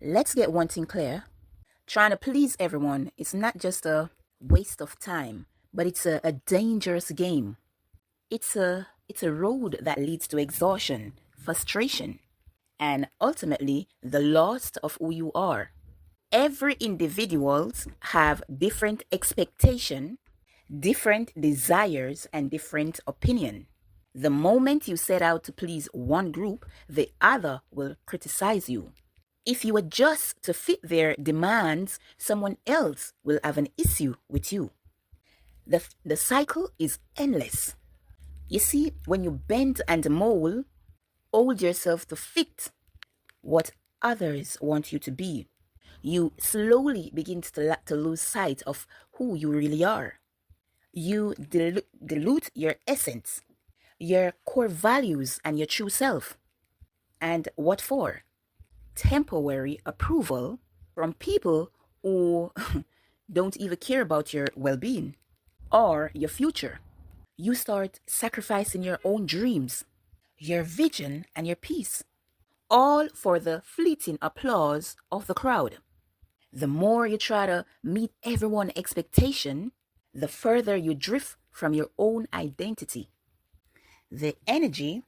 Let's get one thing clear. Trying to please everyone is not just a waste of time, but it's a dangerous game. It's a road that leads to exhaustion, frustration, and ultimately the loss of who you are. Every individuals have different expectation, different desires, and different opinion. The moment you set out to please one group, the other will criticize you. If you adjust to fit their demands, someone else will have an issue with you. The cycle is endless. You see, when you bend and mold, hold yourself to fit what others want you to be, you slowly begin to lose sight of who you really are. You dilute your essence, your core values, and your true self. And what for? Temporary approval from people who don't even care about your well being or your future. You start sacrificing your own dreams, your vision, and your peace, all for the fleeting applause of the crowd. The more you try to meet everyone's expectation, the further you drift from your own identity. The energy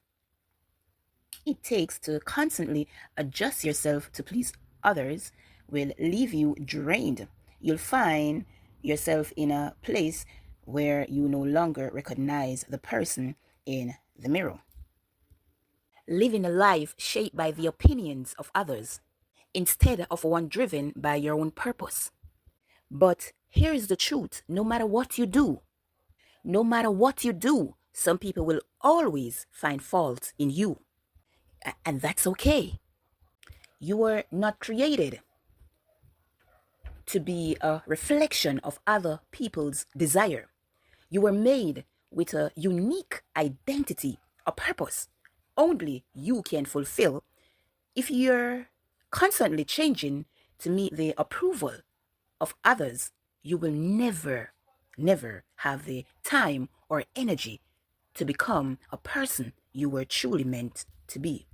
it takes to constantly adjust yourself to please others will leave you drained. You'll find yourself in a place where you no longer recognize the person in the mirror. Living a life shaped by the opinions of others instead of one driven by your own purpose. But here is the truth: no matter what you do, some people will always find fault in you. And that's okay. You were not created to be a reflection of other people's desire. You were made with a unique identity, a purpose only you can fulfill. If you're constantly changing to meet the approval of others, you will never have the time or energy to become a person you were truly meant to be.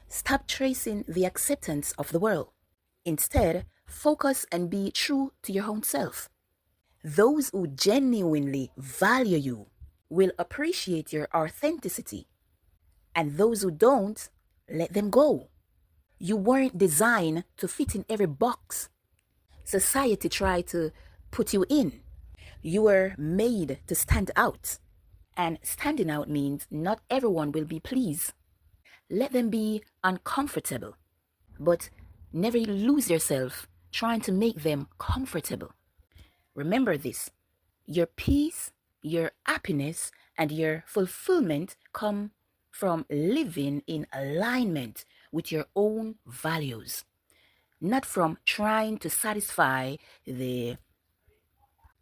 Stop chasing the acceptance of the world. Instead, focus and be true to your own self. Those who genuinely value you will appreciate your authenticity, and those who don't, let them go. You weren't designed to fit in every box society tried to put you in. You were made to stand out. And standing out means not everyone will be pleased. Let them be uncomfortable, but never lose yourself trying to make them comfortable. Remember this: your peace, your happiness, and your fulfillment come from living in alignment with your own values, not from trying to satisfy the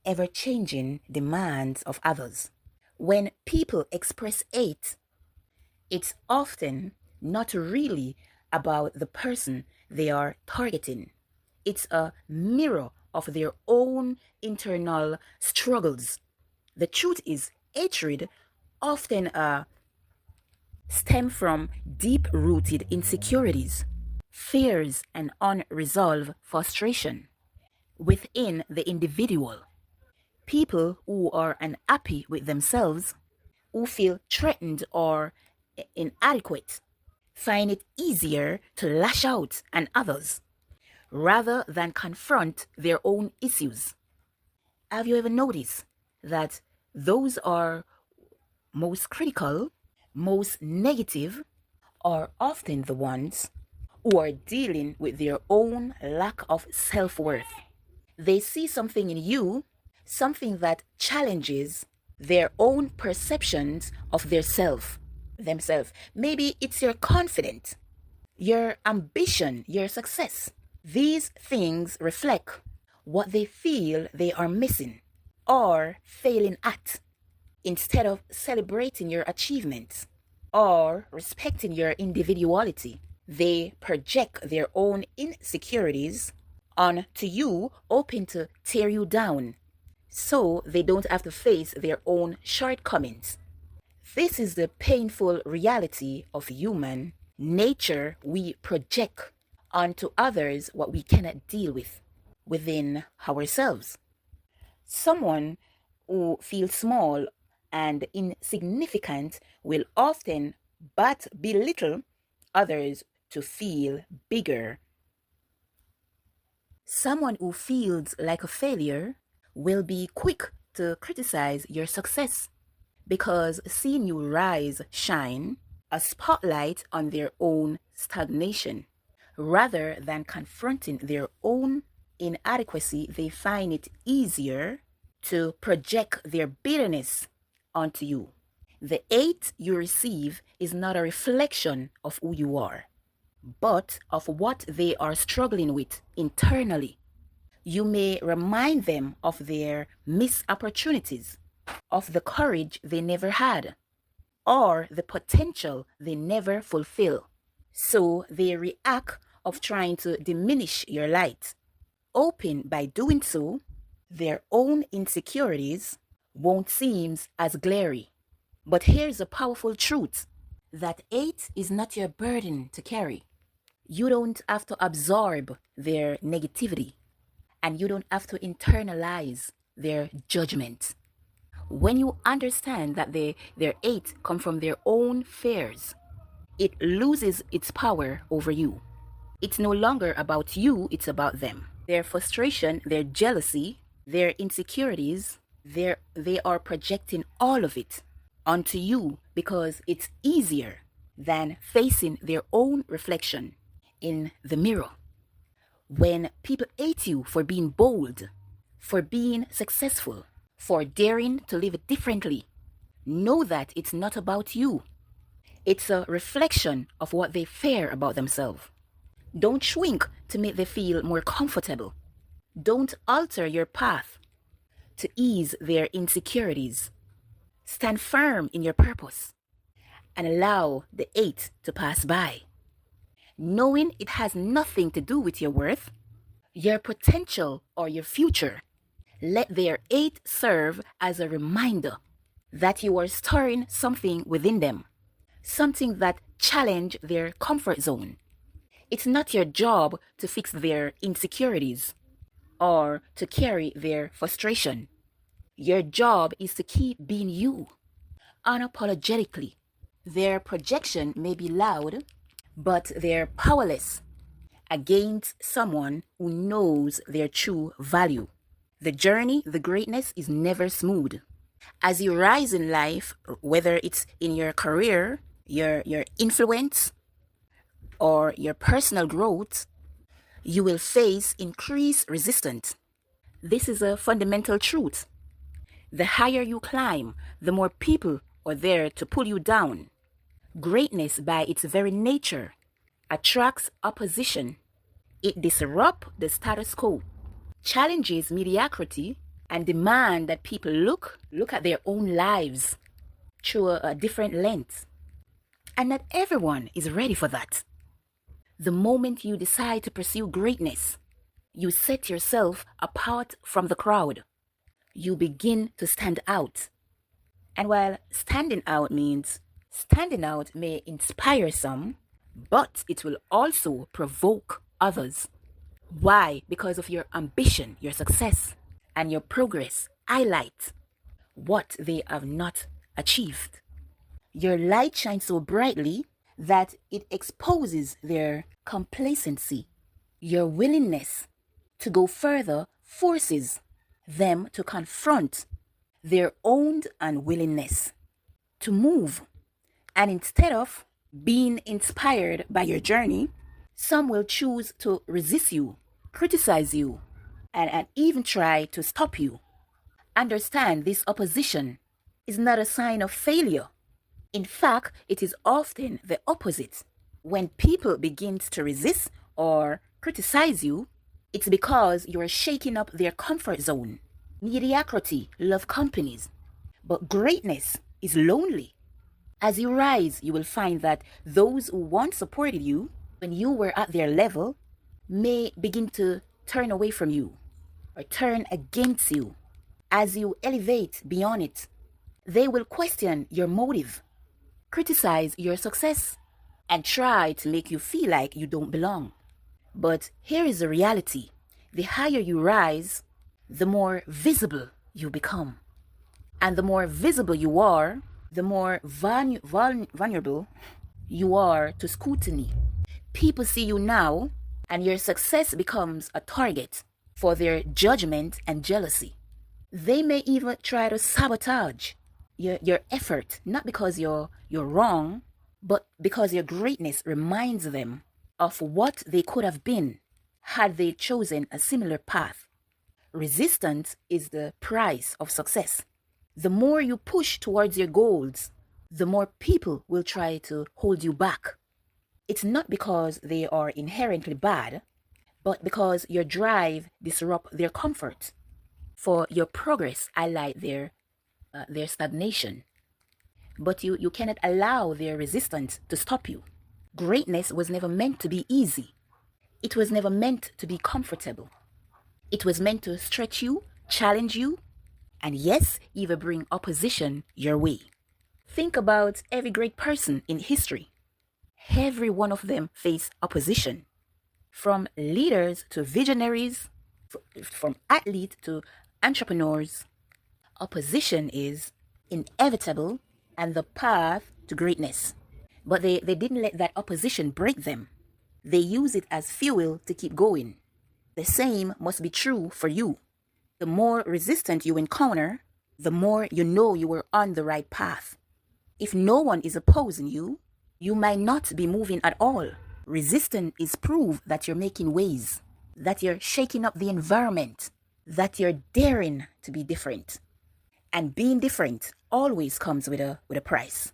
ever-changing demands of others. When people express hate, it's often not really about the person they are targeting. It's a mirror of their own internal struggles. The truth is, hatred often stem from deep-rooted insecurities, fears, and unresolved frustration within the individual. People who are unhappy with themselves, who feel threatened or inadequate, find it easier to lash out at others rather than confront their own issues. Have you ever noticed that those are most critical, most negative, are often the ones who are dealing with their own lack of self-worth? They see something in you, something that challenges their own perceptions of themselves. Maybe it's your confidence, your ambition, your success. These things reflect what they feel they are missing or failing at. Instead of celebrating your achievements or respecting your individuality, they project their own insecurities onto you, hoping to tear you down so they don't have to face their own shortcomings. This is the painful reality of human nature. We project onto others what we cannot deal with within ourselves. Someone who feels small and insignificant will often but belittle others to feel bigger. Someone who feels like a failure will be quick to criticize your success because seeing you rise shine a spotlight on their own stagnation. Rather than confronting their own inadequacy, they find it easier to project their bitterness onto you. The hate you receive is not a reflection of who you are, but of what they are struggling with internally. You may remind them of their missed opportunities, of the courage they never had, or the potential they never fulfill. So they react of trying to diminish your light, hoping by doing so, their own insecurities won't seem as glary. But here's a powerful truth, that hate is not your burden to carry. You don't have to absorb their negativity, and you don't have to internalize their judgment. When you understand that their hate come from their own fears, it loses its power over you. It's no longer about you, it's about them. Their frustration, their jealousy, their insecurities, they are projecting all of it onto you because it's easier than facing their own reflection in the mirror. When people hate you for being bold, for being successful, for daring to live differently, know that it's not about you. It's a reflection of what they fear about themselves. Don't shrink to make them feel more comfortable. Don't alter your path to ease their insecurities. Stand firm in your purpose and allow the hate to pass by, knowing it has nothing to do with your worth, your potential, or your future. Let their hate serve as a reminder that you are stirring something within them, something that challenges their comfort zone. It's not your job to fix their insecurities or to carry their frustration. Your job is to keep being you, unapologetically. Their projection may be loud, but they're powerless against someone who knows their true value. The journey, the greatness is never smooth. As you rise in life, whether it's in your career, your influence, or your personal growth, you will face increased resistance. This is a fundamental truth. The higher you climb, the more people are there to pull you down. Greatness, by its very nature, attracts opposition. It disrupts the status quo, challenges mediocrity, and demands that people look at their own lives through a different lens. And not everyone is ready for that. The moment you decide to pursue greatness, you set yourself apart from the crowd. You begin to stand out. And while standing out may inspire some, but it will also provoke others. Why? Because of your ambition, your success, and your progress highlight what they have not achieved. Your light shines so brightly that it exposes their complacency. Your willingness to go further forces them to confront their own unwillingness to move. And instead of being inspired by your journey, some will choose to resist you, criticize you, and even try to stop you. Understand, this opposition is not a sign of failure. In fact, it is often the opposite. When people begin to resist or criticize you, it's because you are shaking up their comfort zone. Mediocrity loves companies, but greatness is lonely. As you rise, you will find that those who once supported you when you were at their level may begin to turn away from you or turn against you. As you elevate beyond it, they will question your motive, criticize your success, and try to make you feel like you don't belong. But here is the reality. The higher you rise, the more visible you become. And the more visible you are, the more vulnerable you are to scrutiny. People see you now, and your success becomes a target for their judgment and jealousy. They may even try to sabotage your effort, not because you're wrong, but because your greatness reminds them of what they could have been had they chosen a similar path. Resistance is the price of success. The more you push towards your goals, the more people will try to hold you back. It's not because they are inherently bad, but because your drive disrupts their comfort. For your progress highlight their stagnation. But you cannot allow their resistance to stop you. Greatness was never meant to be easy. It was never meant to be comfortable. It was meant to stretch you, challenge you, and yes, even bring opposition your way. Think about every great person in history. Every one of them faced opposition. From leaders to visionaries, from athletes to entrepreneurs, opposition is inevitable and the path to greatness. But they didn't let that opposition break them. They use it as fuel to keep going. The same must be true for you. The more resistance you encounter, the more you know you are on the right path. If no one is opposing you, you might not be moving at all. Resistance is proof that you're making waves, that you're shaking up the environment, that you're daring to be different. And being different always comes with a price.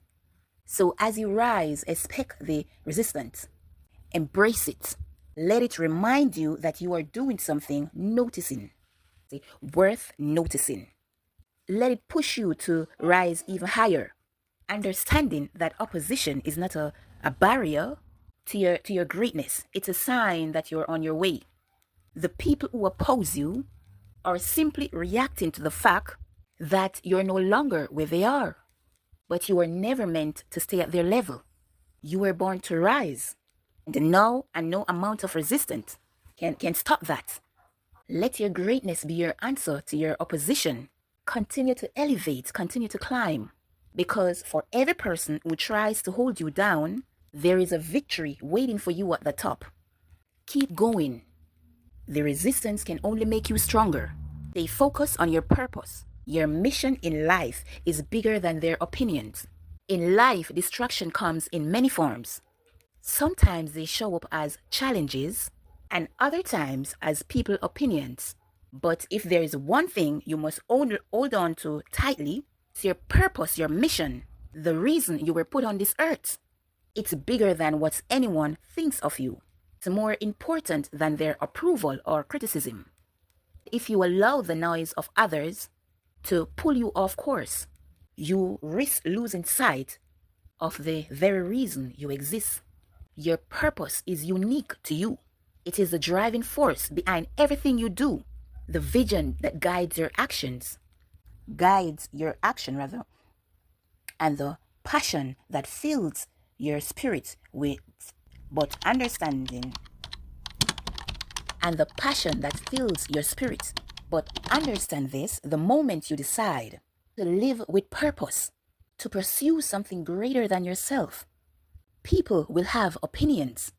So as you rise, expect the resistance. Embrace it. Let it remind you that you are doing something worth noticing. Let it push you to rise even higher. Understanding that opposition is not a barrier to your greatness. It's a sign that you're on your way. The people who oppose you are simply reacting to the fact that you're no longer where they are. But you were never meant to stay at their level. You were born to rise. And no amount of resistance can stop that. Let your greatness be your answer to your opposition. Continue to elevate, continue to climb. Because for every person who tries to hold you down, there is a victory waiting for you at the top. Keep going. The resistance can only make you stronger. Stay focused on your purpose. Your mission in life is bigger than their opinions. In life, distraction comes in many forms. Sometimes they show up as challenges, and other times as people's opinions. But if there is one thing you must hold on to tightly, it's your purpose, your mission, the reason you were put on this earth. It's bigger than what anyone thinks of you. It's more important than their approval or criticism. If you allow the noise of others to pull you off course, you risk losing sight of the very reason you exist. Your purpose is unique to you. It is the driving force behind everything you do. The vision that guides your action, and the passion that fills your spirit But understand this, the moment you decide to live with purpose, to pursue something greater than yourself, people will have opinions.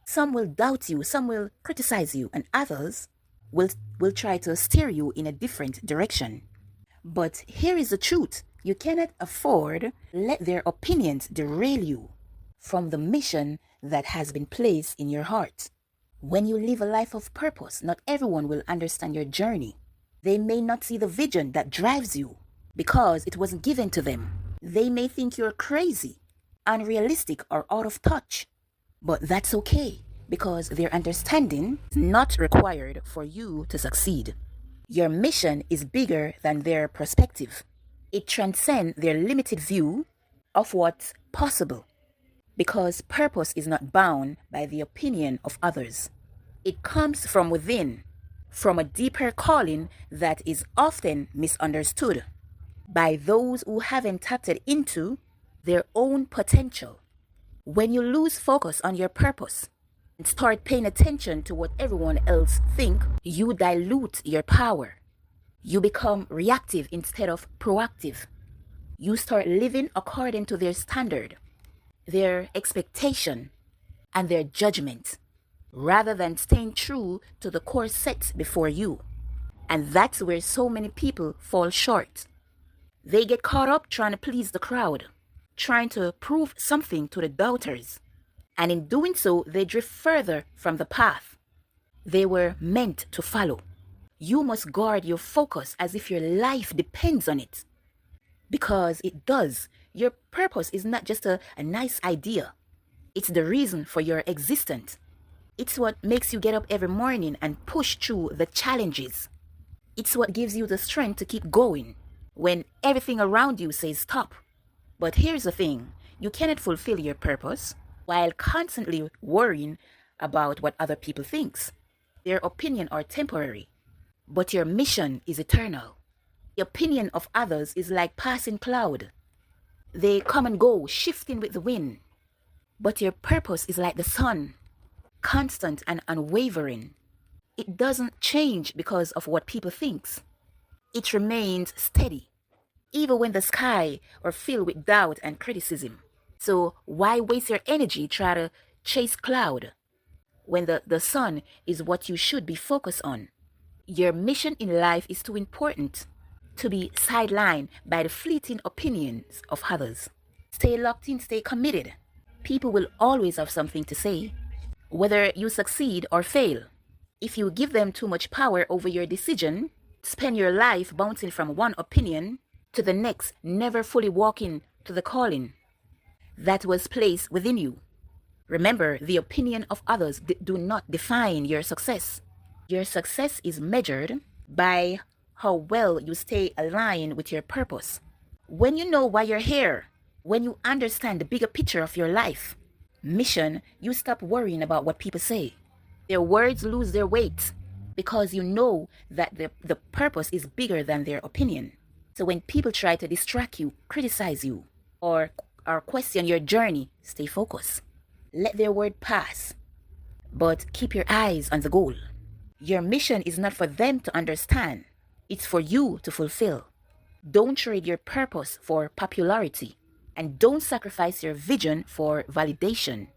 Some will doubt you, some will criticize you, and others will try to steer you in a different direction. But here is the truth. You cannot afford to let their opinions derail you from the mission that has been placed in your heart. When you live a life of purpose, not everyone will understand your journey. They may not see the vision that drives you because it wasn't given to them. They may think you're crazy, unrealistic, or out of touch. But that's okay, because their understanding is not required for you to succeed. Your mission is bigger than their perspective. It transcends their limited view of what's possible, because purpose is not bound by the opinion of others. It comes from within, from a deeper calling that is often misunderstood by those who haven't tapped into their own potential. When you lose focus on your purpose, and start paying attention to what everyone else think, you dilute your power. You become reactive instead of proactive. You start living according to their standard, their expectation, and their judgment, rather than staying true to the course set before you. And that's where so many people fall short. They get caught up trying to please the crowd, trying to prove something to the doubters. And in doing so, they drift further from the path they were meant to follow. You must guard your focus as if your life depends on it. Because it does. Your purpose is not just a nice idea. It's the reason for your existence. It's what makes you get up every morning and push through the challenges. It's what gives you the strength to keep going when everything around you says stop. But here's the thing, you cannot fulfill your purpose while constantly worrying about what other people think. Their opinion are temporary, but your mission is eternal. The opinion of others is like passing cloud. They come and go, shifting with the wind. But your purpose is like the sun, constant and unwavering. It doesn't change because of what people think. It remains steady, even when the sky are filled with doubt and criticism. So why waste your energy trying to chase cloud when the sun is what you should be focused on? Your mission in life is too important to be sidelined by the fleeting opinions of others. Stay locked in, stay committed. People will always have something to say, whether you succeed or fail. If you give them too much power over your decision, spend your life bouncing from one opinion to the next, never fully walking to the calling that was placed within you. Remember, the opinion of others do not define your success. Your success is measured by how well you stay aligned with your purpose. When you know why you're here, when you understand the bigger picture of your life, mission, you stop worrying about what people say. Their words lose their weight because you know that the purpose is bigger than their opinion. So when people try to distract you, criticize you, or question your journey, stay focused. Let their word pass, but keep your eyes on the goal. Your mission is not for them to understand. It's for you to fulfill. Don't trade your purpose for popularity, and don't sacrifice your vision for validation.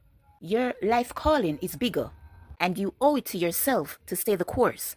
Your life calling is bigger, and you owe it to yourself to stay the course.